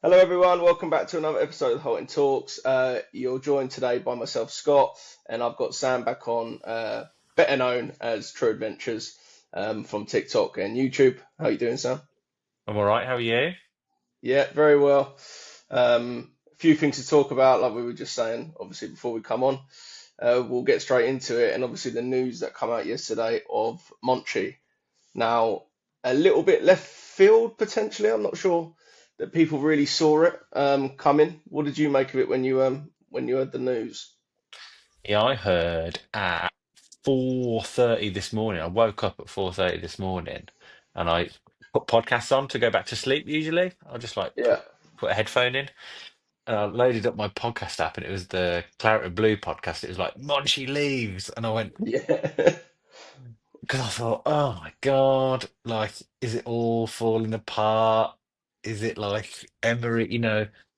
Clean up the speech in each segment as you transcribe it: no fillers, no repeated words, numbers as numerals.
Hello, everyone. Welcome back to another episode of Halting Talks. You're joined today by myself, Scott, and I've got Sam back on, better known as True Adventures, from TikTok and YouTube. How you doing, Sam? I'm all right. How are you? Yeah, very well. A few things to talk about, like we were just saying, obviously, before we come on. We'll get straight into it, and obviously the news that come out yesterday of Monchi. Now, a little bit left field potentially. I'm not sure that people really saw it coming. What did you make of it when you heard the news? Yeah, I heard at 4:30 this morning. I woke up at 4:30 this morning, and I put podcasts on to go back to sleep. Usually, I'll just like Yeah, put a headphone in, and I loaded up my podcast app, and it was the Claret and Blue podcast. It was like Monchi leaves, and I went yeah, because I thought, oh my God, like, is it all falling apart? Is it like Emery?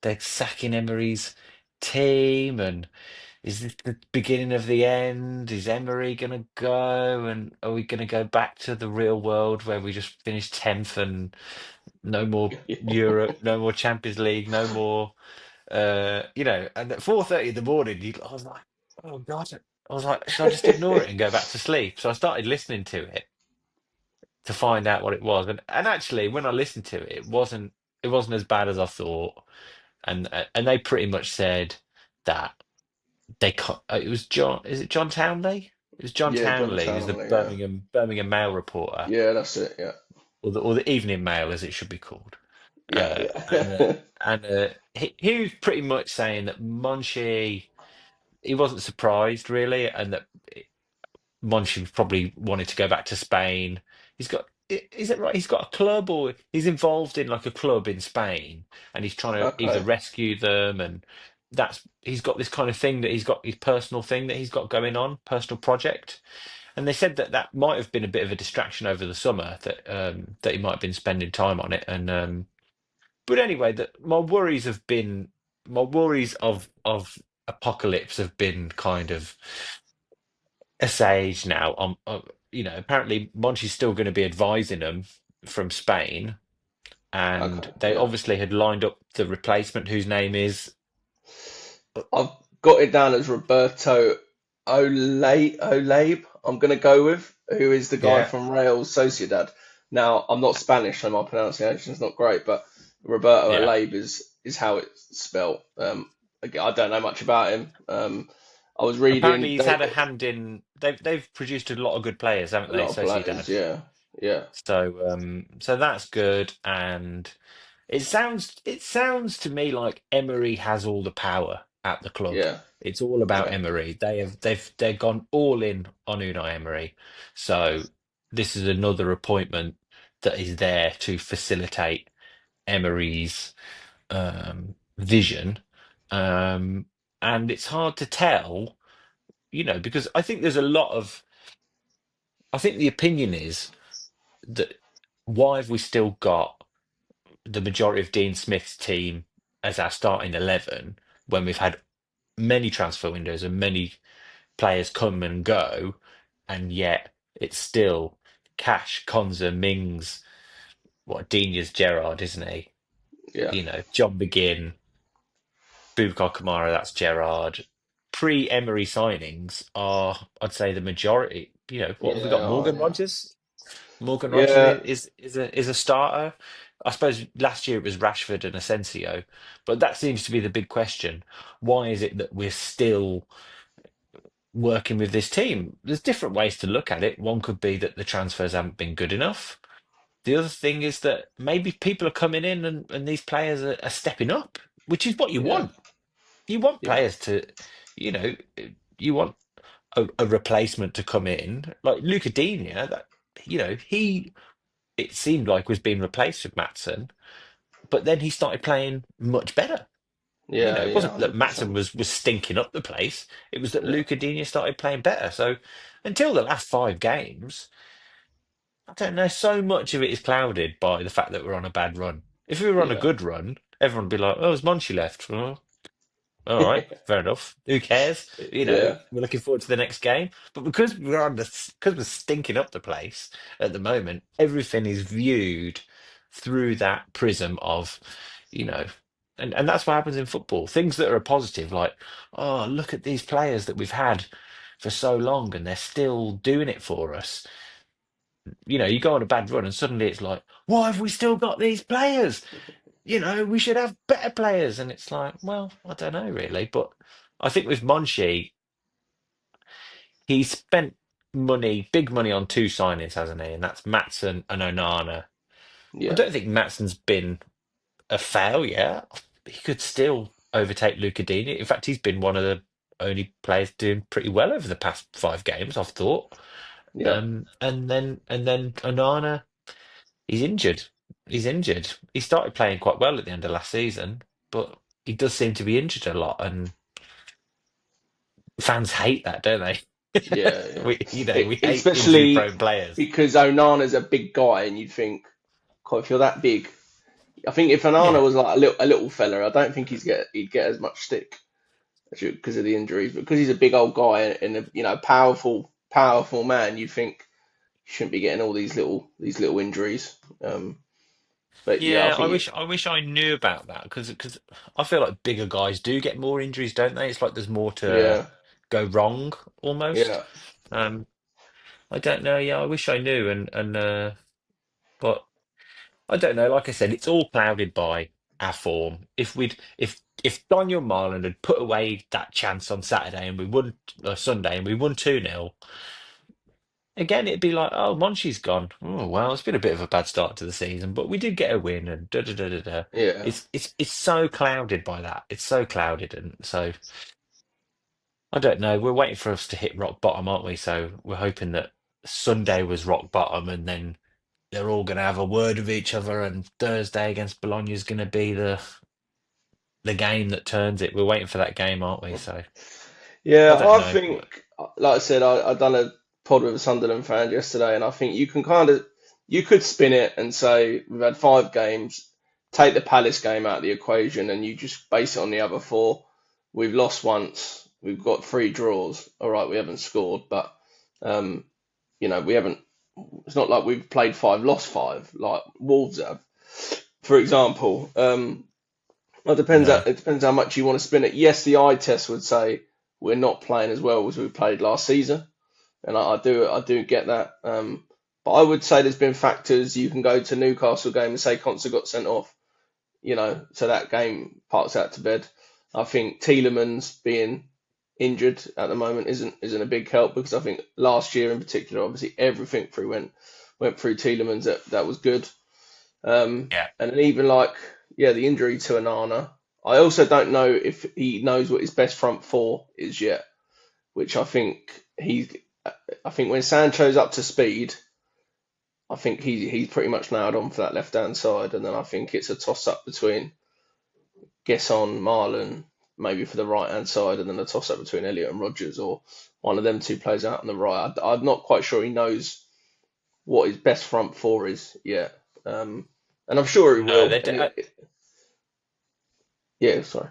They're sacking Emery's team, and is this the beginning of the end? Is Emery gonna go? And are we gonna go back to the real world where we just finish 10th and no more Europe, no more Champions League, no more and at 4:30 in the morning, I was like, oh God. I was like, should I just ignore it and go back to sleep? So I started listening to it to find out what it was. And actually when I listened to it, it wasn't as bad as I thought. And they pretty much said that it was John. Is it John Townley? It was John yeah. John Townley, who's the Townley. Yeah, Birmingham Mail reporter, yeah. That's it. Yeah, or the Evening Mail, as it should be called. yeah, And yeah, he was pretty much saying that Monchi, he wasn't surprised really, and that Monchi probably wanted to go back to Spain. Is it right? He's got a club, or he's involved in like a club in Spain, and he's trying to either okay. rescue them, and he's got this kind of thing that he's got his personal thing that he's got going on, personal project. And they said that that might have been a bit of a distraction over the summer, that he might have been spending time on it. And but anyway, that my worries of apocalypse have been kind of assuaged now. Apparently Monchi's still going to be advising them from Spain, Okay. and they Yeah, obviously had lined up the replacement, whose name is I've got it down as Roberto Olabe. I'm gonna go with who is the guy yeah. from Real Sociedad. Now, I'm not Spanish, so my pronunciation is not great, but Roberto Yeah. Olabe is how it's spelled. Again, I don't know much about him. I was Apparently, reading he's had a hand in. They've produced a lot of good players, haven't a they, lot of players. Sociedad? Yeah, yeah, So that's good, and it sounds to me like Emery has all the power at the club. yeah, It's all about yeah, Emery. They've gone all in on Unai Emery. So this is another appointment that is there to facilitate Emery's vision. Um, and it's hard to tell, because I think the opinion is that why have we still got the majority of Dean Smith's team as our starting 11 when we've had many transfer windows and many players come and go, and yet it's still Cash, Konza, Mings, what Dina's Gerard, isn't he? yeah, John McGinn, Bubakar Kamara, that's Gerard. Pre-Emery signings are, I'd say, the majority. What have we got? yeah. Oh, Morgan yeah, Rogers. Morgan Rogers yeah, is a starter. I suppose last year it was Rashford and Asensio, but that seems to be the big question. Why is it that we're still working with this team? There's different ways to look at it. One could be that the transfers haven't been good enough. The other thing is that maybe people are coming in, and these players are stepping up, which is what you yeah, want. You want yeah, players to, you know, you want a replacement to come in like Luca Digne. That he it seemed like was being replaced with Matson, but then he started playing much better. yeah, It yeah. wasn't that 100%. Matson was stinking up the place. It was that Yeah, Luca Digne started playing better. So until the last 5 games, I don't know. So much of it is clouded by the fact that we're on a bad run. If we were on a yeah, good run, everyone would be like, "Oh, it's Monchi left." Well, all right, fair enough. Who cares? yeah. We're looking forward to the next game. But because we're stinking up the place at the moment, everything is viewed through that prism of, you know. and that's what happens in football. Things that are a positive, like, oh, look at these players that we've had for so long, and they're still doing it for us. You go on a bad run, and suddenly it's like, why have we still got these players? We should have better players. And it's like, well, I don't know really, but I think with Monchi, he spent money, big money on two signings, hasn't he? And that's Matson and Onana. I Yeah, don't think Matson's been a failure. He could still overtake Luca Dini. In fact, he's been one of the only players doing pretty well over the past 5 games, I've thought. yeah, And then Onana, he's injured. He's injured. He started playing quite well at the end of last season, but he does seem to be injured a lot, and fans hate that, don't they? yeah, yeah. We hate Especially injury-prone players. because Onana's a big guy, and you'd think, God, if you're that big, I think if Onana Yeah, was like a little fella, I don't think he'd get as much stick because of the injuries. But because he's a big old guy and a powerful man, you'd think he shouldn't be getting all these little injuries. But yeah, I yeah. I think wish I wish I knew about that because I feel like bigger guys do get more injuries, don't they? It's like there's more to yeah, go wrong almost. yeah, Um, I don't know. Yeah, I wish I knew, but I don't know. Like I said, it's all clouded by our form. If Daniel Marland had put away that chance on Saturday and we won Sunday and we won 2-0, again it'd be like, oh, Monchi's gone. Oh well, it's been a bit of a bad start to the season, but we did get a win and da da da da da. yeah. It's so clouded by that. It's so clouded, and so I don't know. We're waiting for us to hit rock bottom, aren't we? So we're hoping that Sunday was rock bottom, and then they're all going to have a word with each other, and Thursday against Bologna is going to be the game that turns it. We're waiting for that game, aren't we? So I Yeah, don't I know. think, like I said, I done a pod with a Sunderland fan yesterday, and I think you could spin it and say we've had 5 games, take the Palace game out of the equation, and you just base it on the other four. We've lost once, we've got 3 draws. All right, we haven't scored, but um, we haven't. It's not like we've played 5, lost 5, like Wolves have, for example. No, It depends how much you want to spin it. Yes, the eye test would say we're not playing as well as we played last season, and I do get that. But I would say there's been factors. You can go to Newcastle game and say Conser got sent off, so that game parks out to bed. I think Tielemans being injured at the moment isn't a big help because I think last year in particular, obviously everything went through Tielemans that was good. yeah, And then even like, yeah, the injury to Anana. I also don't know if he knows what his best front four is yet, which I think when Sancho's up to speed, I think he's pretty much nailed on for that left hand side, and then I think it's a toss up between Gesson, Marlon, maybe for the right hand side, and then a toss up between Elliot and Rogers, or one of them two plays out on the right. I'm not quite sure he knows what his best front four is yet, and I'm sure he no. will. And yeah, sorry.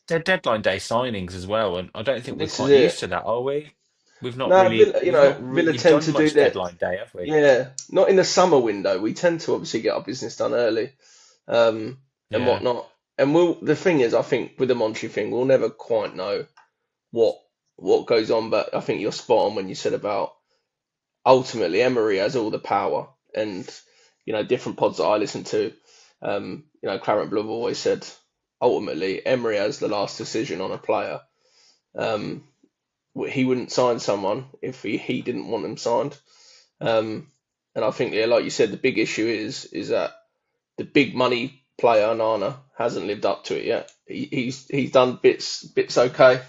They're deadline day signings as well, and I don't think we're This is quite used it. to that, are we? No, We've not Villa really tend done to do much that. deadline day, have we? Yeah, not in the summer window. We tend to obviously get our business done early, and Yeah, whatnot. And the thing is, I think with the Monchi thing, we'll never quite know what what goes on. But I think you're spot on when you said about ultimately Emery has all the power, and different pods that I listen to, Clarent Blue have always said ultimately Emery has the last decision on a player. Um, he wouldn't sign someone if he didn't want them signed. Um, and I think, yeah, like you said, the big issue is that the big money player Nana hasn't lived up to it yet. He's done bits okay.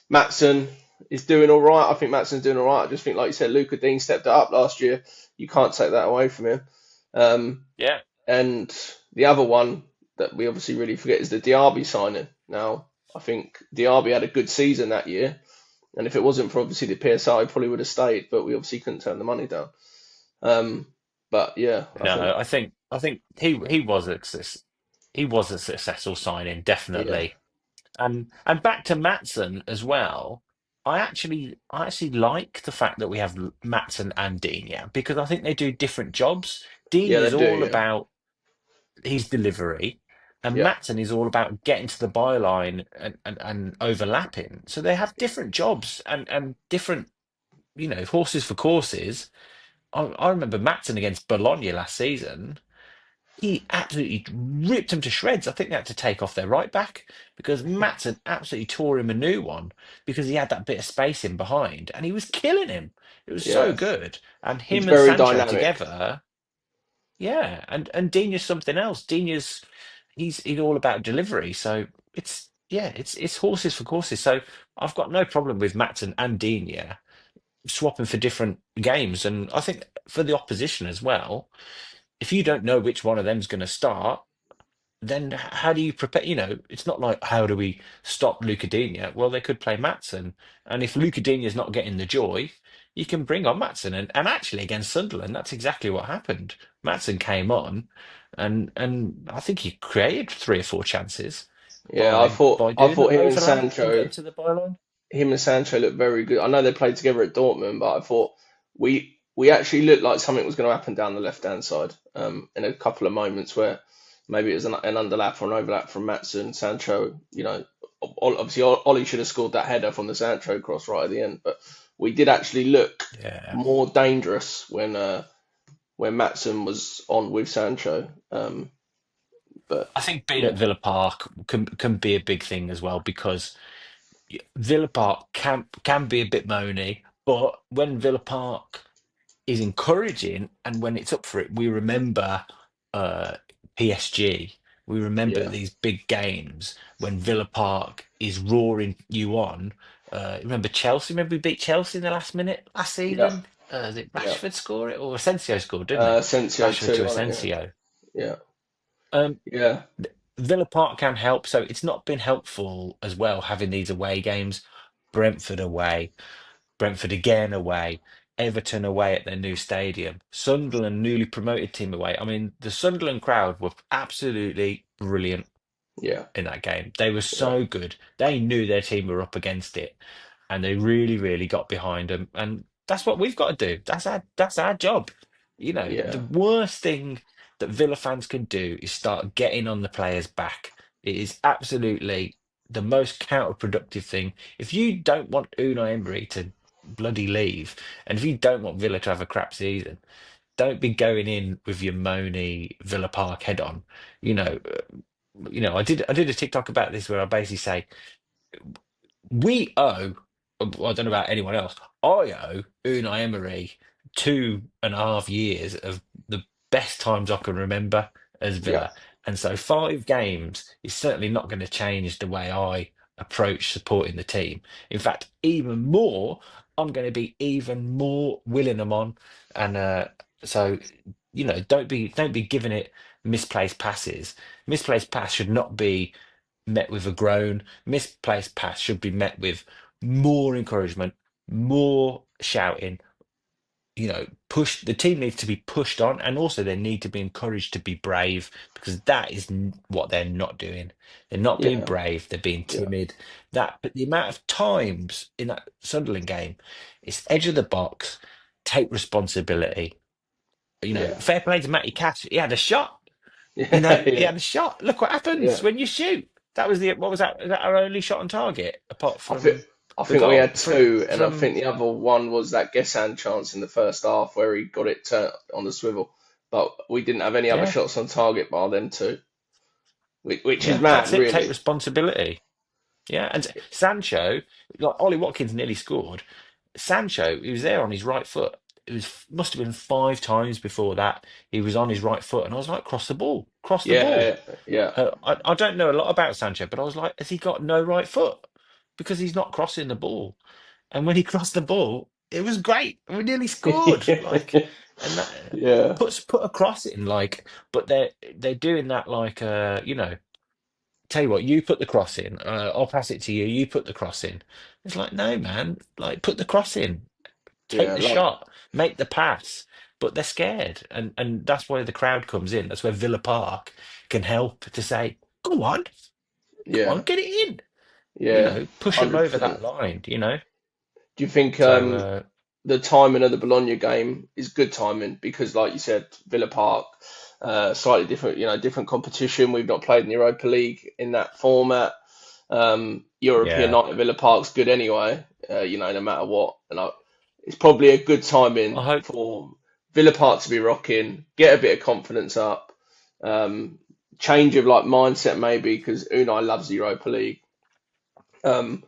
Matson is doing all right. I think Matson's doing all right. I just think, like you said, Luca Dean stepped it up last year. You can't take that away from him. Um, yeah. and the other one that we obviously really forget is the Diaby signing. Now, I think Diaby had a good season that year, and if it wasn't for obviously the PSI, he probably would have stayed. But we obviously couldn't turn the money down. Um, but yeah, I think No, I think he was a successful signing, yeah, definitely. And back to Matson as well. I actually like the fact that we have Matson and Digne because I think they do different jobs. Digne yeah, they is do. all Yeah, about his delivery, and Yeah. Matson is all about getting to the byline and overlapping. So they have different jobs and different, horses for courses. I remember Matson against Bologna last season. He absolutely ripped him to shreds. I think they had to take off their right back because Matson absolutely tore him a new one because he had that bit of space in behind and he was killing him. It was so Yeah. good. And He's him and very Sancho dynamic. together, yeah. And Dina's something else. He's all about delivery. So it's horses for courses. So I've got no problem with Matson and Dina swapping for different games. And I think for the opposition as well, if you don't know which one of them's going to start, then how do you prepare? It's not like how do we stop Luca Digne? Well, they could play Matson, and if Luca Digne's not getting the joy, you can bring on Matson. And actually against Sunderland, that's exactly what happened. Matson came on, and I think he created three or four chances Yeah, I by thought by I doing thought the overlap and getting to the byline. him and Sancho looked very good. I know they played together at Dortmund, but I thought we actually looked like something was going to happen down the left hand side. In a couple of moments where maybe it was an underlap or an overlap from Matson, Sancho. Obviously Ollie should have scored that header from the Sancho cross right at the end, but we did actually look Yeah. more dangerous when Matson was on with Sancho. But I think being yeah, at Villa Park can be a big thing as well because Villa Park can be a bit moany, but when Villa Park is encouraging and when it's up for it, we remember uh, PSG. We remember yeah, these big games when Villa Park is roaring you on. Remember Chelsea? Remember we beat Chelsea in the last minute last yeah, season? Did yeah. Rashford score it or Asensio scored, didn't he? Asensio Rashford to too on it. Asensio. Yeah, Um, yeah, Villa Park can help, so it's not been helpful as well having these away games. Brentford away, Brentford again away, Everton away at their new stadium, Sunderland newly promoted team away. I mean, the Sunderland crowd were absolutely brilliant yeah, in that game. They were yeah, so good. They knew their team were up against it, and they really, really got behind them. And that's what we've got to do. That's our job. The yeah, worst thing that Villa fans can do is start getting on the players' back. It is absolutely the most counterproductive thing. If you don't want Unai Emery to bloody leave, and if you don't want Villa to have a crap season, don't be going in with your moany Villa Park head on. You know, I did a TikTok about this where I basically say we owe. Well, I don't know about anyone else. I owe Unai Emery 2.5 years of the best times I can remember as yeah, Villa, and so 5 games is certainly not going to change the way I approach supporting the team. In fact, even more, I'm going to be even more willing them on, and so don't be giving it misplaced passes. Misplaced pass should not be met with a groan. Misplaced pass should be met with more encouragement, more shouting. Push the team needs to be pushed on, and also they need to be encouraged to be brave because that is what they're not doing. They're not being yeah, brave. They're being yeah, timid. But the amount of times in that Sunderland game, it's edge of the box, take responsibility. yeah, Fair play to Matty Cash. He had a shot. yeah, He yeah, had a shot. Look what happens yeah. when you shoot. That was the what was that? Was that our only shot on target apart I think from I the think we goal had from two, and I from think the other one was that Gessan chance in the first half where he got it turned on the swivel. But we didn't have any other yeah, shots on target bar them two, which is yeah. mad, That's it. Take really. responsibility. Yeah, and Sancho, like Ollie Watkins nearly scored. Sancho, he was there on his right foot. It must have been 5 times before that he was on his right foot, and I was like, cross the ball, cross the ball. Yeah, yeah, I don't know a lot about Sancho, but I was like, has he got no right foot? Because he's not crossing the ball. And when he crossed the ball, it was great. We nearly scored. Like, and that yeah, put a cross in, like, but they're doing that like tell you what, you put the cross in, I'll pass it to you, you put the cross in. It's like, no, man, like put the cross in, take yeah. the Like, shot, make the pass. But they're scared. And that's where the crowd comes in. That's where Villa Park can help to say, go on, yeah, get it in. yeah, Push them hundred over that percent. line. Do you think So the timing of the Bologna game is good timing because, like you said, Villa Park, slightly different, different competition. We've not played in the Europa League in that format. European Yeah. night at Villa Park's good anyway, no matter what. It's probably a good I timing hope. for Villa Park to be rocking, get a bit of confidence up, um, change of like mindset maybe because Unai loves the Europa League. Um,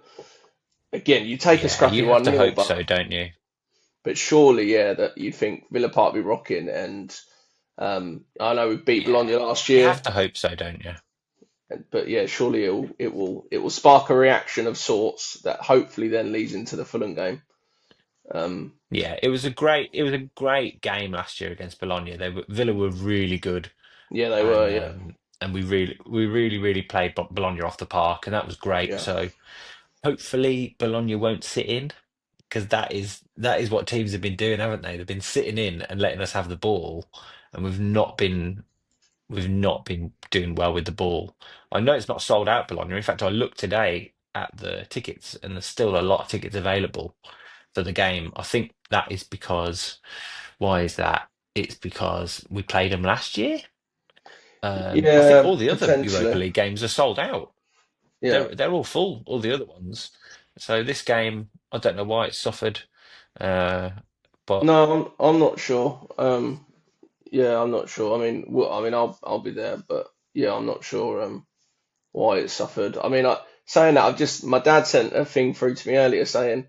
Again, you take a Yeah, scrappy you have one to nil, hope but so, don't you? surely, yeah, that you'd think Villa Park be rocking. And I know we beat Yeah, Bologna last you year, have to hope so, don't you? but yeah, surely it will spark a reaction of sorts that hopefully then leads into the Fulham game. Um, Yeah, it was a great game last year against Bologna. Villa were really good, yeah, they and were, yeah, um, and we really played Bologna off the park, and that was great. yeah, So hopefully Bologna won't sit in because that is what teams have been doing, haven't they? They've been sitting in and letting us have the ball, and we've not been doing well with the ball. I know it's not sold out, Bologna. In fact, I looked today at the tickets, and there's still a lot of tickets available for the game. I think that is because, why is that? It's because we played them last year. I think yeah, all the other Europa potentially, League games are sold out. yeah. They're all full, all the other ones. So this game, I don't know why it's suffered. Uh, but No, I'm not sure. Yeah, I'm not sure. I mean, I'll be there, but yeah, I'm not sure. Why it suffered. I mean, saying that, my dad sent a thing through to me earlier saying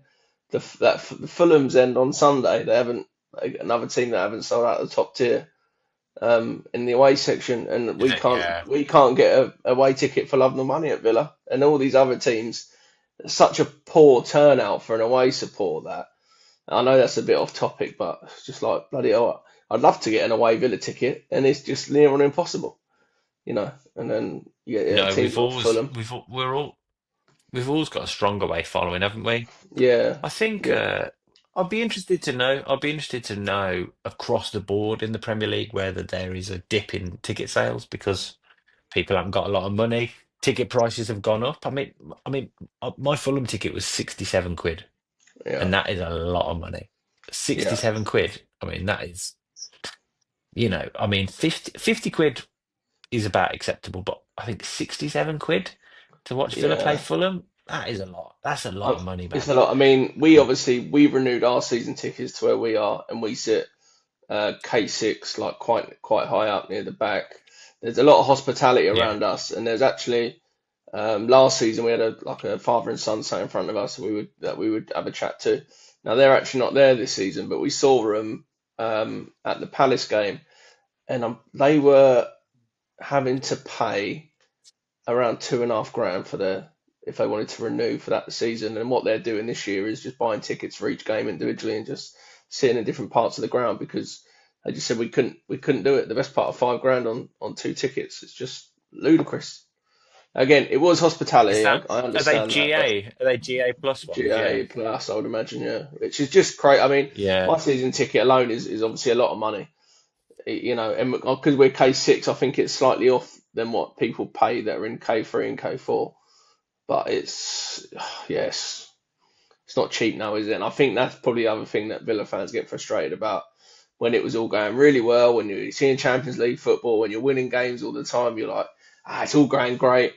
the Fulham's end on Sunday. They haven't another team that haven't sold out the top tier in the away section, and is we it? can't Yeah. we can't get a away ticket for love nor money at Villa, and all these other teams. Such a poor turnout for an away support that I know that's a bit off topic, but it's just like bloody hell. I'd love to get an away Villa ticket, and it's just near on impossible, And then yeah, No, teams like Fulham. we've always got a stronger way following, haven't we? Yeah, I think yeah, I'd be interested to know. I'd be interested to know across the board in the Premier League whether there is a dip in ticket sales because people haven't got a lot of money. Ticket prices have gone up. I mean, my Fulham ticket was 67 quid, yeah, and that is a lot of money. yeah, 67 quid. I mean, that is, I mean, 50 quid is about acceptable, but I think 67 quid to watch Villa play yeah. Fulham, that is a lot. That's a lot of money, It's man. a lot. I mean, we renewed our season tickets to where we are, and we sit K6, like quite high up near the back. There's a lot of hospitality Yeah. around us, and there's actually last season we had a father and son sat in front of us that we would have a chat to. Now they're actually not there this season, but we saw them at the Palace game, and they were having to pay around 2.5 grand for their if they wanted to renew for that season. And what they're doing this year is just buying tickets for each game individually and just sitting in different parts of the ground because they just said we couldn't do it. The best part of 5 grand on two tickets. It's just ludicrous. Again, it was Is hospitality. I, that I are they understand that, but GA? Are they GA plus ones? Yeah. GA plus, I would imagine, yeah, which is just crazy. I mean, Yeah. my season ticket alone is obviously a lot of money. And because we're K6, I think it's slightly off than what people pay that are in K3 and K4. But it's yes, it's not cheap now, is it? And I think that's probably the other thing that Villa fans get frustrated about when it was all going really well, when you're seeing Champions League football, when you're winning games all the time, you're like, it's all going great.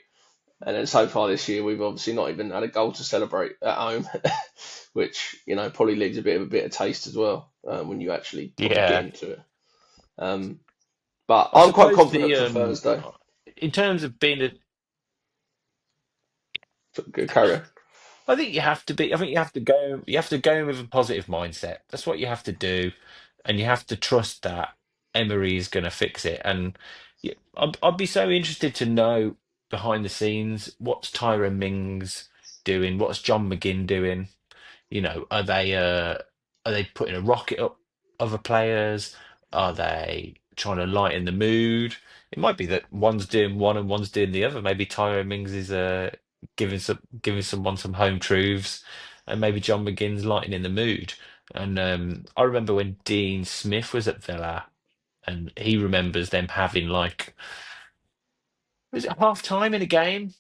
And then so far this year, we've obviously not even had a goal to celebrate at home, which probably leaves a bit of a bitter taste as well when you actually probably get Yeah. into it. Um, but I I'm quite suppose confident for Thursday. in terms of being a Carry on. I think you have to be. I think you have to go. You have to go in with a positive mindset. That's what you have to do, and you have to trust that Emery is going to fix it. And I'd be so interested to know behind the scenes what's Tyrone Mings doing, what's John McGinn doing. Are they putting a rocket up other players? Are they trying to lighten the mood? It might be that one's doing one and one's doing the other. Maybe Tyrone Mings is giving someone some home truths, and maybe John McGinn's lightening the mood. And I remember when Dean Smith was at Villa, and he remembers them having like was it half time in a game,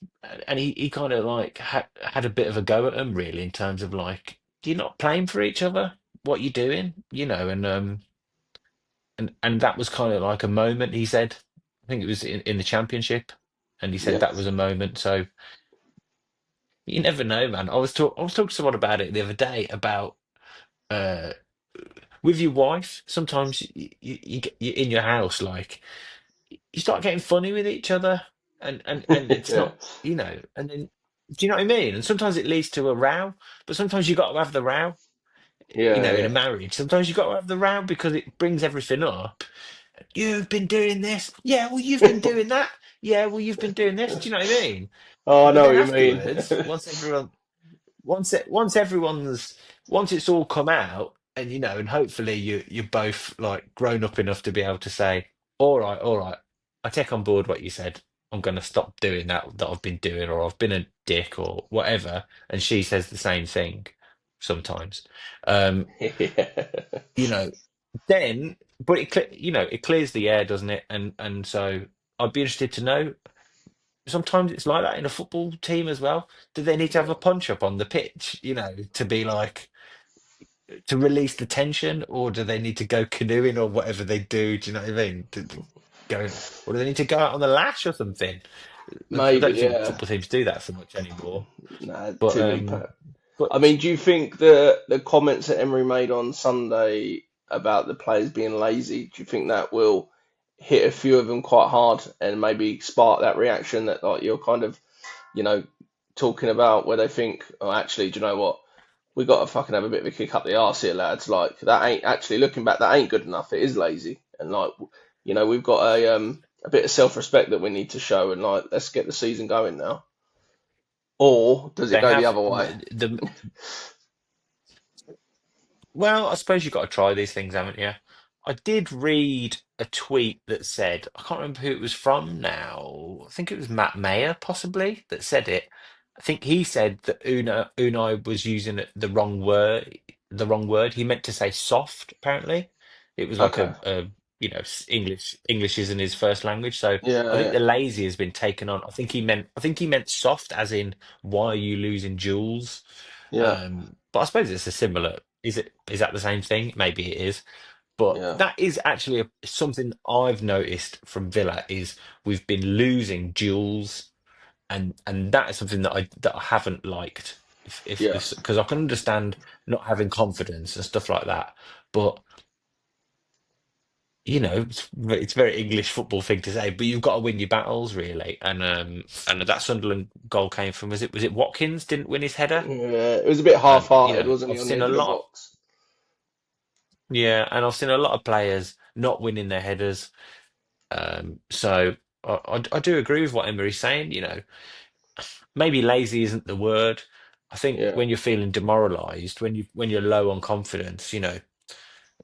and he kind of like had a bit of a go at them really in terms of like, you're not playing for each other. what you doing? And that was kind of like a moment. He said, I think it was in the championship, and he said Yeah. that was a moment. So you never know, man. I was talking to someone about it the other day about uh with your wife. Sometimes you're in your house, like you start getting funny with each other, and it's Yeah. not, and then do you know what I mean? And sometimes it leads to a row, but sometimes you got to have the row. Yeah. In a Yeah. marriage, sometimes you got to have the row because it brings everything up. You've been doing this, yeah. Well, you've been doing that, yeah. Well, you've been doing this. Do you know what I mean? Oh, I But know then what you mean. afterwards, once everyone's once it's all come out, and and hopefully you're both like grown up enough to be able to say, all right, I take on board what you said. I'm going to stop doing that I've been doing, or I've been a dick, or whatever. And she says the same thing sometimes. Um, Yeah. you know, then, but it clears the air, doesn't it? And so I'd be interested to know. Sometimes it's like that in a football team as well. Do they need to have Yeah. a punch up on the pitch, to be like to release the tension, or do they need to go canoeing or whatever they do? Do you know what I mean? Go, or do they need to go out on the lash or something? I Maybe. don't think Yeah. football teams do that so much anymore. Nah, But too many. I but mean, do you think the comments that Emery made on Sunday about the players being lazy, do you think that will hit a few of them quite hard and maybe spark that reaction that like you're kind of, you know, talking about where they think, oh, actually, do you know what? We got to fucking have a bit of a kick up the arse here, lads. Like that ain't actually looking back, that ain't good enough. It is lazy, and like, we've got a bit of self-respect that we need to show, and like, let's get the season going now. Or does it they go the have other way? the Well, I suppose you've got to try these things, haven't you? I did read a tweet that said, I can't remember who it was from now. I think it was Matt Mayer, possibly, that said it. I think he said that Unai was using the wrong word. The wrong word. He meant to say soft. Apparently, it was like Okay. English isn't his first language, so I Yeah, think yeah, the lazy has been taken on. I think he meant soft, as in why are you losing jewels? yeah, But I suppose it's a similar. Is that the same thing? Maybe it is. But yeah, that is actually something I've noticed from Villa is we've been losing duels, and that is something that I haven't liked. If yeah, because I can understand not having confidence and stuff like that, but it's a very English football thing to say. But you've got to win your battles, really. And that Sunderland goal came from, was it Watkins didn't win his header? yeah. It was a bit And half-hearted, wasn't he, I've on the seen a edge of the lot. box? Yeah, and I've seen a lot of players not winning their headers. So I do agree with what Emery's saying. Maybe lazy isn't the word. I think Yeah, when you're feeling demoralised, when you're low on confidence,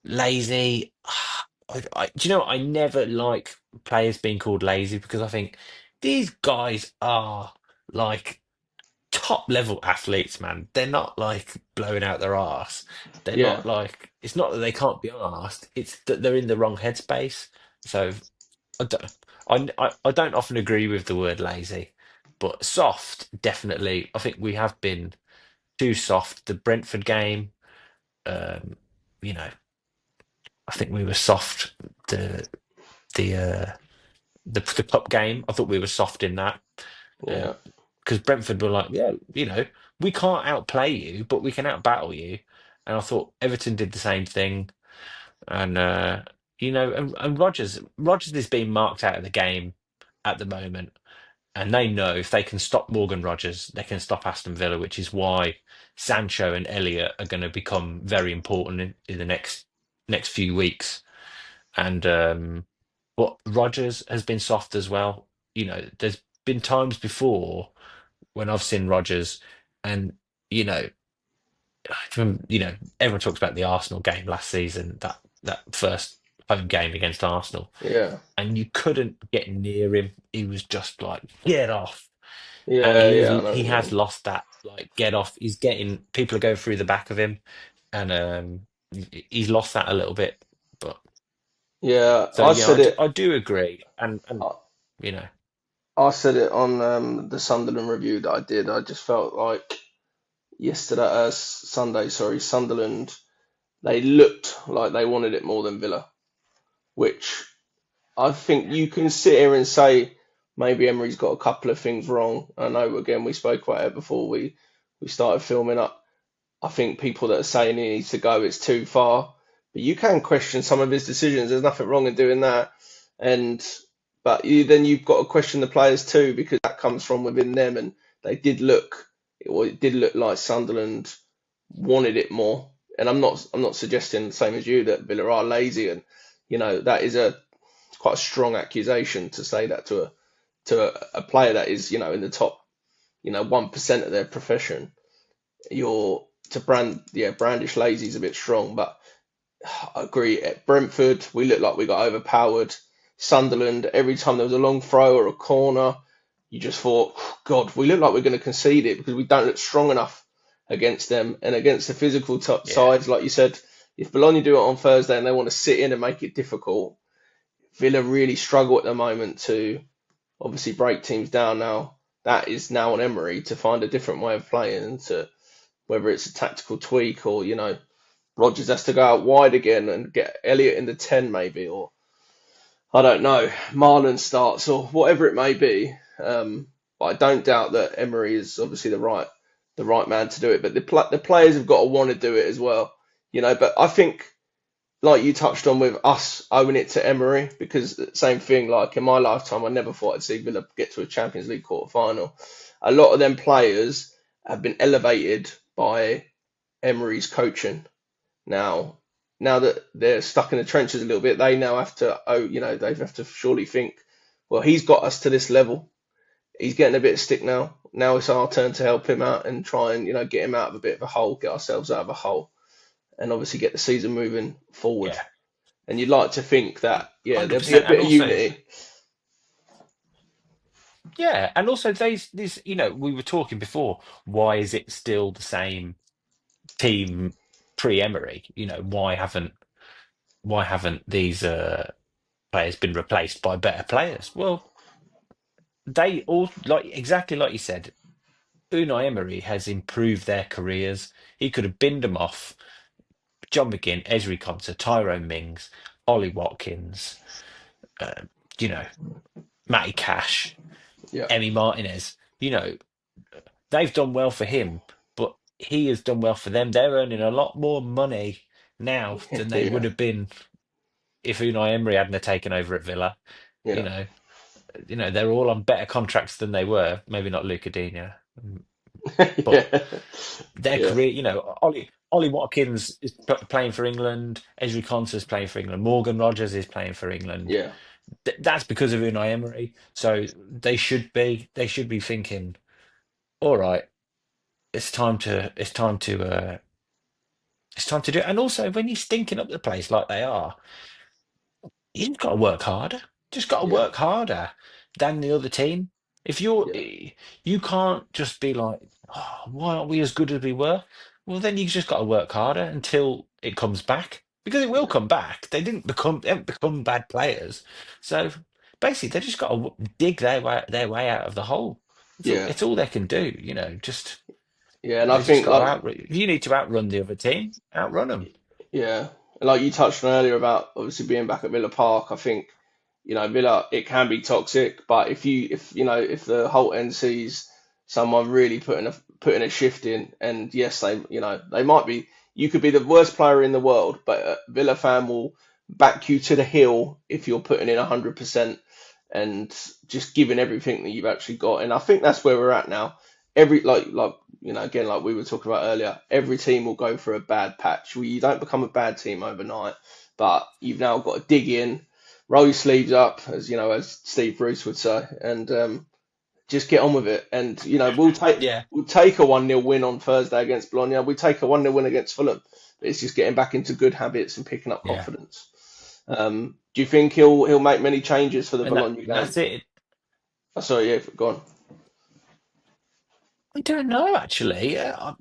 lazy. Do you know what? I never like players being called lazy because I think these guys are like top level athletes, man. They're not like blowing out their arse. They're yeah, not like it's not that they can't be asked. It's that they're in the wrong headspace. So I don't. I don't often agree with the word lazy, but soft definitely. I think we have been too soft. The Brentford game, um, you know, I think we were soft. The the uh, the cup game, I thought we were soft in that. yeah, Because Brentford were like, yeah, we can't outplay you, but we can outbattle you. And I thought Everton did the same thing. And and Rodgers is being marked out of the game at the moment. And they know if they can stop Morgan Rodgers, they can stop Aston Villa, which is why Sancho and Elliott are going to become very important in the next few weeks. And but Rodgers has been soft as well. There's been times before when I've seen Rodgers, and you know, everyone talks about the Arsenal game last season, that first home game against Arsenal, yeah, and you couldn't get near him. He was just like, get off. And yeah, yeah. I know what he you has mean. lost that, like, get off. He's getting people are going through the back of him, and he's lost that a little bit. But Yeah, so yeah, I do agree, and I, you know, I said it on the Sunderland review that I did. I just felt like yesterday, Sunday, sorry, Sunderland. they looked like they wanted it more than Villa, which I think you can sit here and say maybe Emery's got a couple of things wrong. I know again we spoke about it before we started filming up. I think people that are saying he needs to go, it's too far. But you can question some of his decisions. There's nothing wrong in doing that. And but then you've got to question the players too, because that comes from within them. And they did look, it did look like Sunderland wanted it more. And I'm not suggesting the same as you that Villa are lazy. And that is a quite a strong accusation to say that to a player that is in the top 1% of their profession. You're to brandish lazy is a bit strong, but I agree. At Brentford, we looked like we got overpowered. Sunderland, every time there was a long throw or a corner, you just thought, God, we look like we're going to concede it because we don't look strong enough against them and against the physical Yeah, sides. Like you said, if Bologna do it on Thursday and they want to sit in and make it difficult, Villa really struggle at the moment to obviously break teams down now. That is now on Emery to find a different way of playing, to whether it's a tactical tweak or Rodgers has to go out wide again and get Elliott in the 10 maybe, or I don't know, Marlon starts or whatever it may be. But I don't doubt that Emery is obviously the right man to do it. But the players have got to want to do it as well, But I think like you touched on with us owing it to Emery, because same thing, like in my lifetime, I never thought I'd see Villa get to a Champions League quarter final. A lot of them players have been elevated by Emery's coaching. Now, now that they're stuck in the trenches a little bit, they now have to, they have to surely think, well, he's got us to this level. He's getting a bit of stick now. Now it's our turn to help him out and try and, get him out of a bit of a hole, get ourselves out of a hole, and obviously get the season moving forward. yeah, And you'd like to think that, yeah, there'll be a 100%. bit And of also, unity. yeah, and also these, we were talking before. Why is it still the same team pre-Emery? Why haven't these players been replaced by better players? Well, they all like exactly like you said. Unai Emery has improved their careers. He could have binned them off. John McGinn, Ezri Konsa, Tyrone Mings, Ollie Watkins, uh, you know, Matty Cash, Yeah, Emmy Martinez. They've done well for him, but he has done well for them. They're earning a lot more money now than they would yeah, have been if Unai Emery hadn't have taken over at Villa. You yeah, know, they're all on better contracts than they were. Maybe not Luca Digne, but yeah, their yeah, career. Ollie Watkins is playing for England. Ezri Konsa is playing for England. Morgan Rogers is playing for England. yeah, That's because of Unai Emery. So they should be thinking, all right, it's time to do it. And also, when you're stinking up the place like they are, you just got to work harder. Just got to yeah, work harder than the other team. If yeah, you can't just be like, oh, why aren't we as good as we were? Well, then you just got to work harder until it comes back, because it will yeah, come back. They haven't become bad players, so basically they just got to dig their way out of the hole. yeah, It's all they can do. Just yeah. And I they just think got to like outrun. If you need to outrun the other team, outrun them. yeah, and like you touched on earlier about obviously being back at Villa Park, I think Villa it can be toxic, but if the whole end sees someone really putting a shift in, and yes, they might be. You could be the worst player in the world, but a Villa fan will back you to the hill if you're putting in 100% and just giving everything that you've actually got. And I think that's where we're at now. Every again, like we were talking about earlier, every team will go for a bad patch. You don't become a bad team overnight, but you've now got to dig in, roll your sleeves up, as Steve Bruce would say, and just get on with it. And Yeah, we'll take a 1-0 win on Thursday against Bologna. We take a 1-0 win against Fulham. But it's just getting back into good habits and picking up yeah, confidence. Do you think he'll make many changes for the and Bologna game? that's it. Oh, sorry, yeah, go on. I don't know actually. Yeah,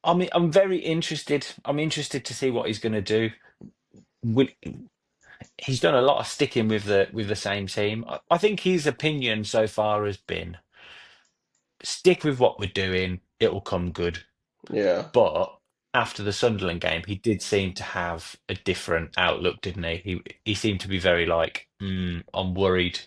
I'm very interested. I'm interested to see what he's going to do. Will, he's done a lot of sticking with the same team. I think his opinion so far has been stick with what we're doing. It will come good. Yeah, But after the Sunderland game, he did seem to have a different outlook, didn't he? He seemed to be very like, I'm worried.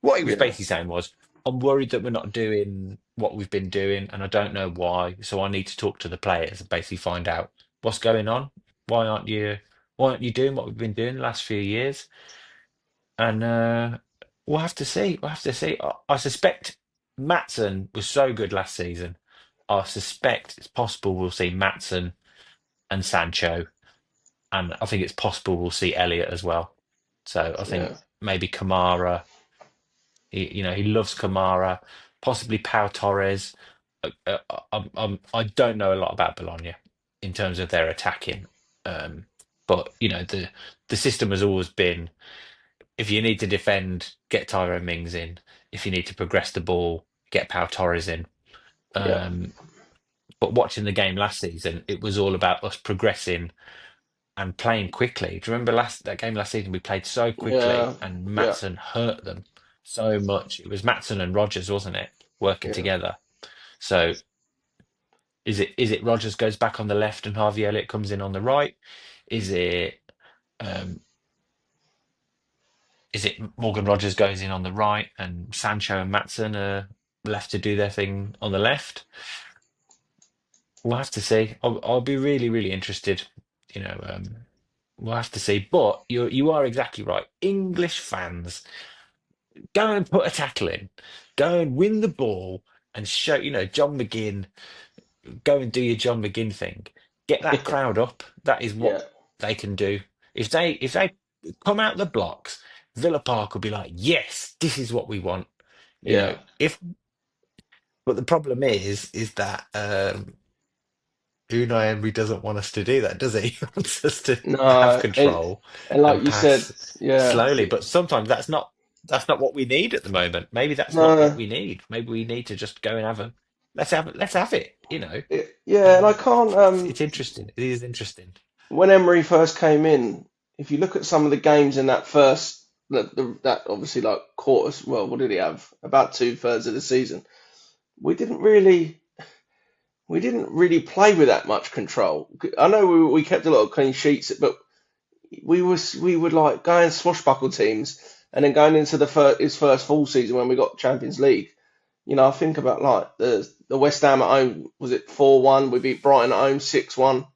What he was Yeah, basically saying was, I'm worried that we're not doing what we've been doing, and I don't know why. So I need to talk to the players and basically find out what's going on. Why aren't you? Why aren't you doing what we've been doing the last few years? And we'll have to see. We'll have to see. I suspect Matson was so good last season. I suspect it's possible we'll see Matson and Sancho, and I think it's possible we'll see Elliot as well. So I think yeah, maybe Kamara. He loves Kamara, possibly Pau Torres. I don't know a lot about Bologna in terms of their attacking, um, but the system has always been if you need to defend, get Tyrone Mings in. If you need to progress the ball, get Pau Torres in. yeah, Um, but watching the game last season, it was all about us progressing and playing quickly. Do you remember that game last season? We played so quickly, yeah, and yeah, Matson hurt them so much. It was Matson and Rogers, wasn't it, working yeah, together? So is it Rogers goes back on the left and Harvey Elliott comes in on the right? Is it um, is it Morgan Rogers goes in on the right and Sancho and Matson are left to do their thing on the left? We'll have to see. I'll be really, really interested. You know, we'll have to see. But you are exactly right. English fans, go and put a tackle in, go and win the ball, and show. John McGinn, go and do your John McGinn thing. Get that crowd up. That is what yeah, they can do. If they come out the blocks, Villa Park will be like, yes, this is what we want. yeah. If but the problem is that Unai Emery doesn't want us to do that, does he? He wants us to have No, control and like and you said, pass yeah, slowly. But sometimes that's not what we need at the moment. Maybe that's not what no, we need. Maybe we need to just go and let's have it. yeah, and I can't. It's interesting. It is interesting. When Emery first came in, if you look at some of the games in that first, that obviously like quarters, well, what did he have? About two-thirds of the season. We didn't really, we didn't really play with that much control. I know we kept a lot of clean sheets, but we would like go and swashbuckle teams, and then going into his first full season when we got Champions League. I think about like the West Ham at home. Was it 4-1? We beat Brighton at home 6-1.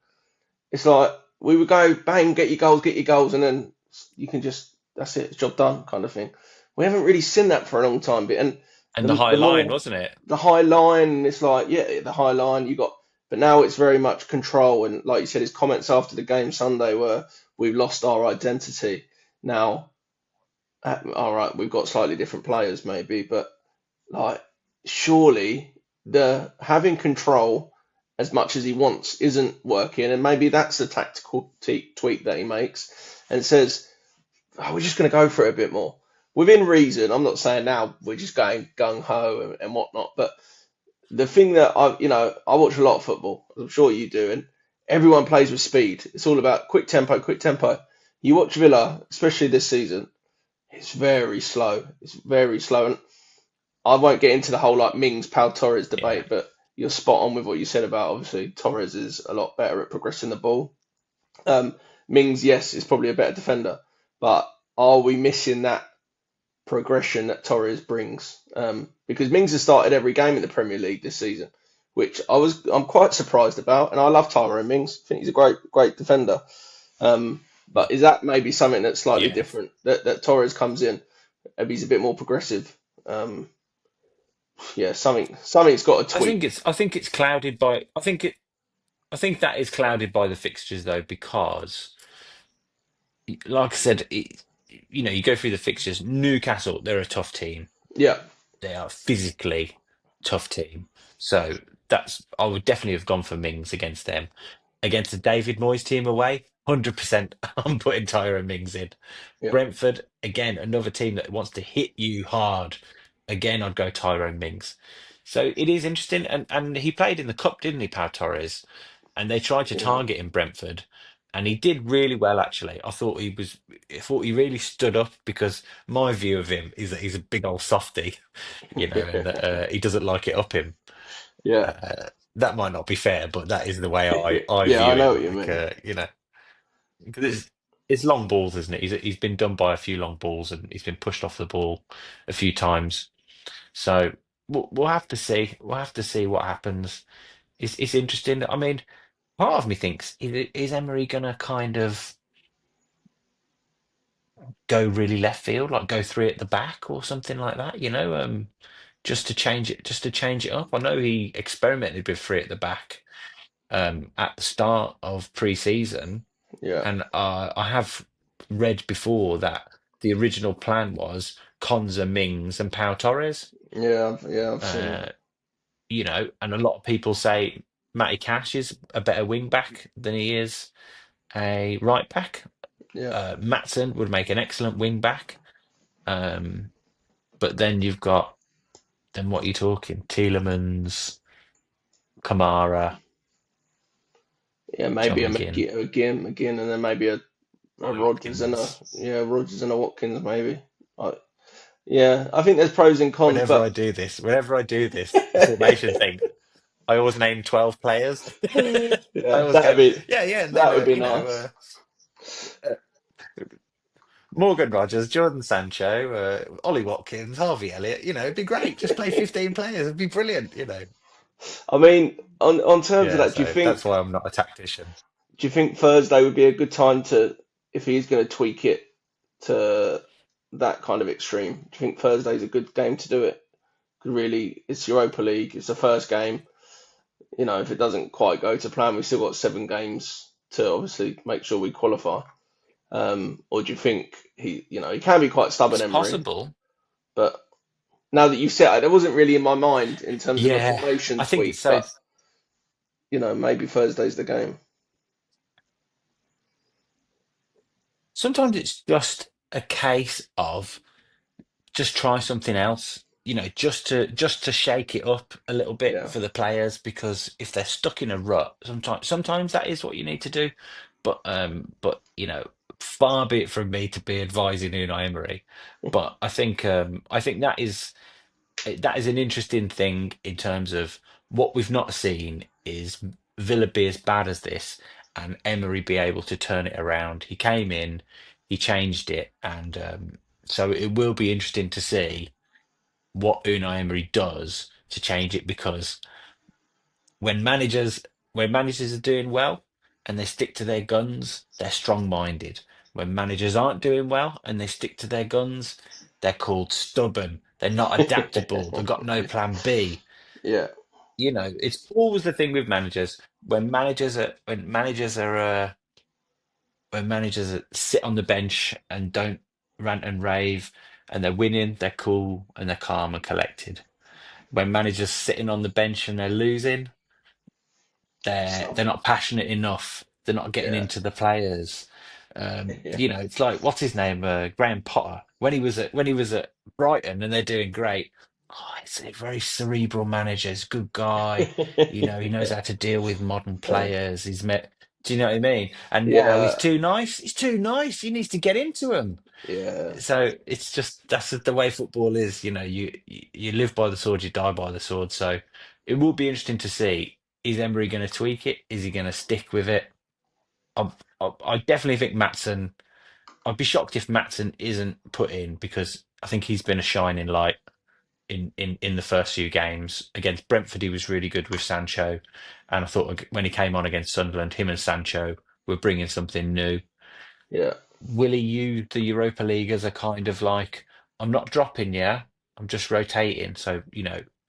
It's like we would go bang, get your gols, and then you can just that's it, it's job done, kind of thing. We haven't really seen that for a long time, and And the the high the line, more wasn't it? the high line, it's like yeah, the high line you got, but now it's very much control, and like you said, his comments after the game Sunday were we've lost our identity. Now, all right, we've got slightly different players maybe, but like surely the having control as much as he wants isn't working, and maybe that's the tactical tweak that he makes and says, oh, we're just going to go for it a bit more within reason. I'm not saying now we're just going gung ho and whatnot, but the thing that I watch a lot of football, as I'm sure you do, and everyone plays with speed. It's all about quick tempo, quick tempo. You watch Villa, especially this season, it's very slow. It's very slow, and I won't get into the whole like Mings Pau Torres Yeah. debate, but you're spot on with what you said about obviously Torres is a lot better at progressing the ball. Um, Mings, yes, is probably a better defender, but are we missing that progression that Torres brings? Because Mings has started every game in the Premier League this season, which I'm quite surprised about, and I love Tyrone Mings. I think he's a great defender. But is that maybe something that's slightly Yeah. different that Torres comes in? Maybe he's a bit more progressive. Um, yeah, something's got to I think tweak. it's I think it's clouded by I think that is clouded by the fixtures though, because like I said, you go through the fixtures. Newcastle, they're a tough team. Yeah, They are physically tough team. So I would definitely have gone for Mings against them. Against the David Moyes team away, 100% I'm putting Tyra Mings in. yeah, Brentford, again, another team that wants to hit you hard. Again, I'd go Tyrone Mings. So it is interesting. And he played in the cup, didn't he, Pau Torres? And they tried to yeah, target him, Brentford. And he did really well, actually. I thought he really stood up because my view of him is that he's a big old softy, and that he doesn't like it up him. yeah. Uh, that might not be fair, but that is the way I Yeah, I view know it. what you Like, mean. because it's long balls, isn't it? He's been done by a few long balls, and he's been pushed off the ball a few times. So we'll have to see. We'll have to see what happens. It's interesting. I mean, part of me thinks is Emery gonna kind of go really left field, like go three at the back or something like that, just to change it up. I know he experimented with three at the back at the start of pre-season, Yeah, and I have read before that the original plan was Konza, Mings, and Pau Torres. yeah, I've seen that. Uh, and a lot of people say Matty Cash is a better wing back than he is a right back. Yeah, Matson would make an excellent wing back. Um, but then you've got then what you're talking, Tielemans, Kamara, yeah, maybe John a McGinn. McGinn, and then maybe a Ollie Rodgers and a Watkins. yeah Rodgers and a Watkins maybe. I, yeah, I think there's pros and cons, but Whenever I do this formation thing, I always name 12 players. I yeah, always go, yeah, yeah, and then that would be nice. uh, Morgan Rogers, Jordan Sancho, Ollie Watkins, Harvey Elliott. It'd be great. Just play 15 players. It'd be brilliant. I mean, on terms of Yeah, that, so that's why I'm not a tactician. do you think Thursday would be a good time to, if he's going to tweak it to that kind of extreme? Do you think Thursday's a good game to do it? 'Cause really, it's Europa League. It's the first game. If it doesn't quite go to plan, we've still got 7 games to obviously make sure we qualify. Or do you think he can be quite stubborn, It's Emery, possible. but now that you've said it, it wasn't really in my mind in terms of a Yeah, formation I think it's tweak, so. but maybe Thursday's the game. Sometimes it's just a case of just try something else, just to shake it up a little bit Yeah. for the players, because if they're stuck in a rut, sometimes that is what you need to do. But far be it from me to be advising Unai Emery. But I think that is an interesting thing in terms of what we've not seen is Villa be as bad as this and Emery be able to turn it around. He came in, he changed it, and so it will be interesting to see what Unai Emery does to change it, because when managers when managers are doing well and they stick to their guns, they're strong-minded. When managers aren't doing well and they stick to their guns, they're called stubborn. They're not adaptable. They've got no plan B. Yeah. It's always the thing with managers. When managers sit on the bench and don't rant and rave, and they're winning, they're cool and they're calm and collected. When managers sitting on the bench and they're losing, they're Stuff. not passionate enough. They're not getting Yeah. into the players. Yeah. It's like what's his name, Graham Potter, when he was at Brighton and they're doing great. Oh, he's a very cerebral manager. He's a good guy. He knows how to deal with modern Yeah. players. He's met. Do you know what I mean? And now he's Yeah. too nice. He's too nice. He needs to get into him. Yeah. So it's just that's the way football is. You live by the sword, you die by the sword. So it will be interesting to see, is Emery going to tweak it? Is he going to stick with it? I definitely think Matson. I'd be shocked if Matson isn't put in, because I think he's been a shining light in the first few games. Against Brentford, he was really good with Sancho, and I thought when he came on against Sunderland, him and Sancho were bringing something new. Yeah. Will he use the Europa League as a kind of like, I'm not dropping you, I'm just rotating. So,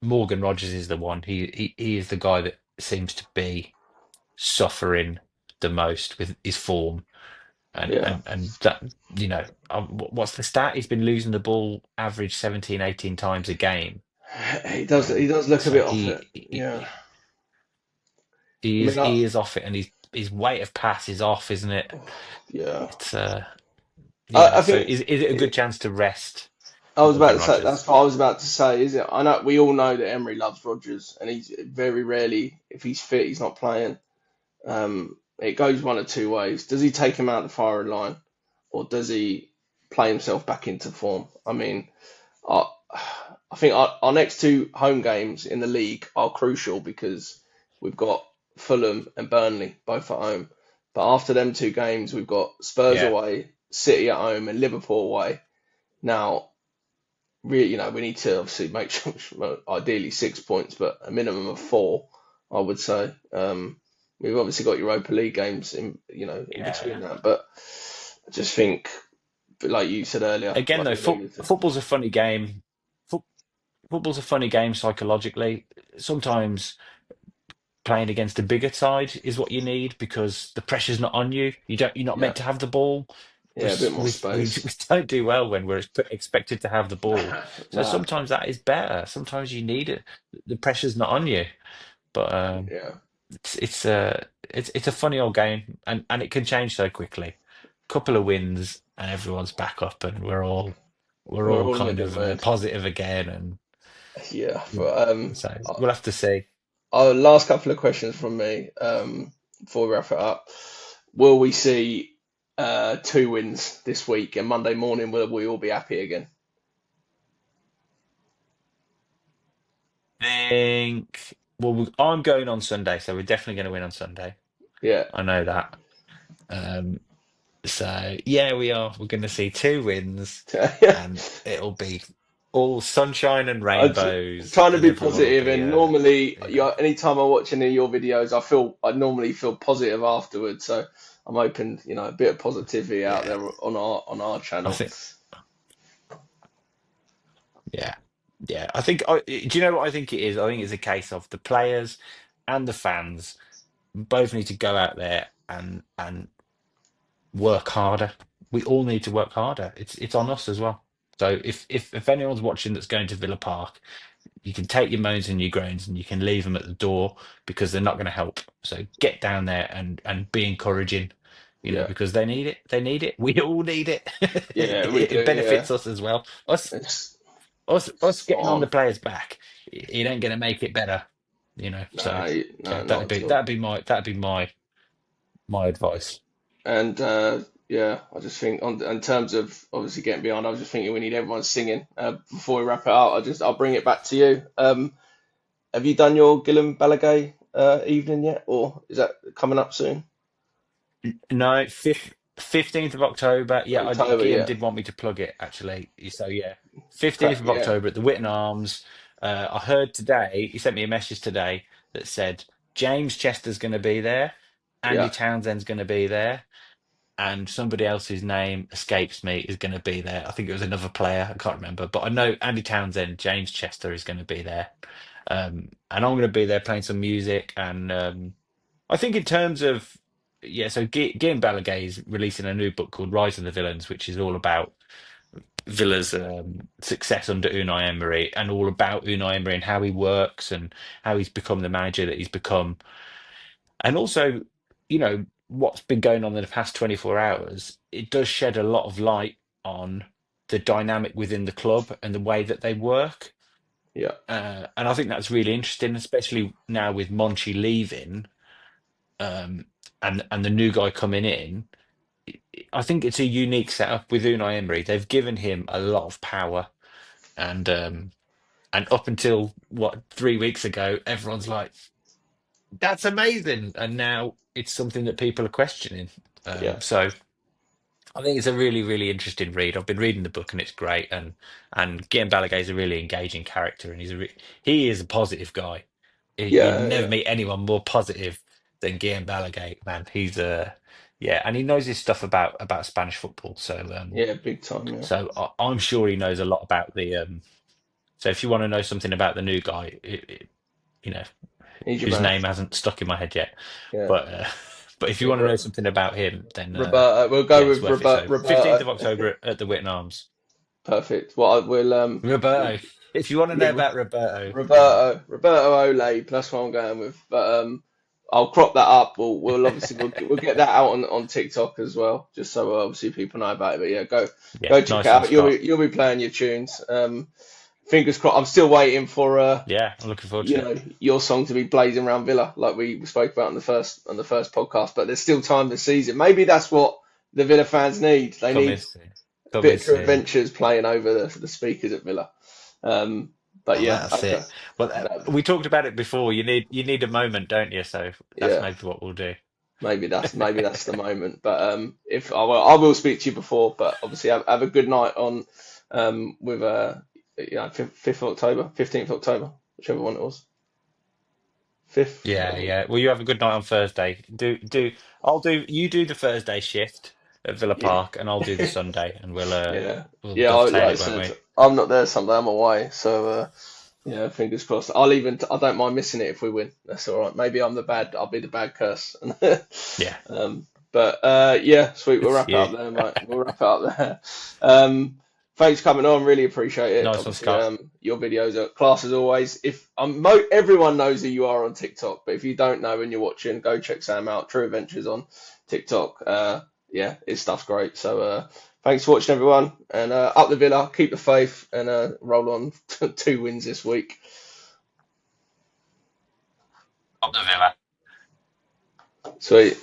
Morgan Rogers is the one. He is the guy that seems to be suffering the most with his form. And Yeah. and and that, what's the stat? He's been losing the ball average 17, 18 times a game. He does. He does look a So bit off it. he Yeah. he, I he is mean, he is off it, and his weight of pass is off, isn't it? yeah. It's I so think is it a good it, chance to rest I was about Morgan to say Rogers? that's what I was about to say. Is it? I know we all know that Emery loves Rodgers, and he's very rarely, if he's fit, he's not playing. It goes one of two ways. Does he take him out the firing line, or does he play himself back into form? I mean, I, I think our next 2 home games in the league are crucial because we've got Fulham and Burnley both at home. But after them two games, we've got Spurs Yeah, away, City at home, and Liverpool away. Now, really, we need to obviously make sure, well, ideally 6 points, but a minimum of four, I would say. We've obviously got Europa League games in between yeah. that, but I just think, like you said earlier, Again, like though, you alluded to, football's a funny game. Foot, Football's a funny game psychologically. Sometimes playing against a bigger side is what you need because the pressure's not on you. You're not yeah, meant to have the ball. yeah, a bit more We space. just don't do well when we're expected to have the ball. Nah, So nah, sometimes that is better. Sometimes you need it. The pressure's not on you. But yeah, it's a funny old game, and it can change so quickly. Couple of wins, and everyone's back up, and we're we're all all in a kind good of mood. positive again, and Yeah, you know, but so we'll have to see. our last couple of questions from me before we wrap it up. Will we see two wins this week, and Monday morning will we all be happy again? Think well, I'm going on Sunday, so we're definitely going to win on Sunday. Yeah, I know that. Um, so yeah, we are. We're going to see two wins, yeah. and it'll be all sunshine and I'm rainbows, trying to and be everyone will positive, be, and normally, you know, anytime I watch any of your videos, I normally feel positive afterwards. So I'm hoping, a bit of positivity out yeah. there on our I channel. think, yeah, yeah. Do you know what I think it is? I think it's a case of the players and the fans both need to go out there and work harder. We all need to work harder. It's on us as well. So if anyone's watching that's going to Villa Park, you can take your moans and your groans and you can leave them at the door because they're not going to help. So get down there and be encouraging, Yeah, because they need it. They need it. We all need it. yeah, we do. It Yeah, benefits us as well. it's Us spot getting on the on. players' back, it ain't going to make it better. So No, yeah, no, not at all. that'd be my advice. And yeah, I just think in terms of obviously getting beyond, I was just thinking we need everyone singing. Before we wrap it up, I'll bring it back to you. Have you done your Gillum Balagay evening yet, or is that coming up soon? No, 15th of October. Yeah, October, Guillaume yeah. did want me to plug it actually. So yeah, Crap, 15th of yeah, October at the Witten Arms. I heard today, he sent me a message today that said James Chester's going to be there, Andy yeah, Townsend's going to be there, and somebody else whose name escapes me is going to be there. I think it was another player, I can't remember, but I know Andy Townsend, James Chester is going to be there. And I'm going to be there playing some music. And I think in terms of, yeah, so Guillaume Balaguer is releasing a new book called Rise of the Villains, which is all about Villa's success under Unai Emery and all about Unai Emery and how he works and how he's become the manager that he's become. And also, what's been going on in the past 24 hours, it does shed a lot of light on the dynamic within the club and the way that they work. yeah, And I think that's really interesting, especially now with Monchi leaving, um, and the new guy coming in. I think it's a unique setup with Unai Emery. They've given him a lot of power, and up until what 3 weeks ago, everyone's like, "That's amazing," and now it's something that people are questioning. yeah, So I think it's a really, really interesting read. I've been reading the book and it's great, and Guillaume Balaguer is a really engaging character, and he is a positive guy. You'd yeah, never yeah, meet anyone more positive than Guillaume Balaguer, man. He's yeah, and he knows his stuff about Spanish football. So yeah, big time, yeah. I'm sure he knows a lot about the. So if you want to know something about the new guy, you know, He's your whose man. name hasn't stuck in my head yet, Yeah, but but if you yeah. want to know something about him, then Roberto, we'll yeah, go it's with worth it. So 15th of Roberto. October at the Witten Arms. Perfect. Well, we'll Roberto. If you want to know yeah, about Roberto, Roberto Ole. That's what I'm going with. But I'll crop that up. We'll obviously we'll get that out on TikTok as well, just so obviously people know about it. But yeah, yeah, go check it nice one, out. Scott. You'll be playing your tunes. Fingers crossed. I'm still waiting for Yeah, I'm looking forward to it. your song to be blazing around Villa, like we spoke about on the first podcast. But there's still time this season. Maybe that's what the Villa fans need. They Come need in soon. a Come bit in of True soon. Adventures playing over the speakers at Villa. Um, But Well, yeah, that's okay. it. Well, That, we talked about it before. You need a moment, don't you? So that's yeah, maybe what we'll do. maybe that's the moment. But if I will speak to you before. But obviously, have a good night on with 5th of October, 15th October, whichever one it was. Fifth. Yeah, yeah. Well, you have a good night on Thursday. I'll do. You do the Thursday shift at Villa Yeah. Park, and I'll do the Sunday, and we'll Yeah, we'll yeah. dovetail Like I it, won't said, we? I'm not there Sunday. I'm away, so yeah. Fingers crossed. I don't mind missing it if we win. That's all right. Maybe I'll be the bad curse. Yeah, But yeah, sweet. We'll it's wrap it you. up there, mate. We'll wrap it up there. Thanks for coming on. Really appreciate it. Nice one, Obviously, Scott. your videos are class as always. If everyone knows who you are on TikTok, but if you don't know and you're watching, go check Sam out. True Adventures on TikTok. Yeah, his stuff's great. So thanks for watching, everyone. And up the Villa, keep the faith, and roll on 2 wins this week. Up the Villa. Sweet.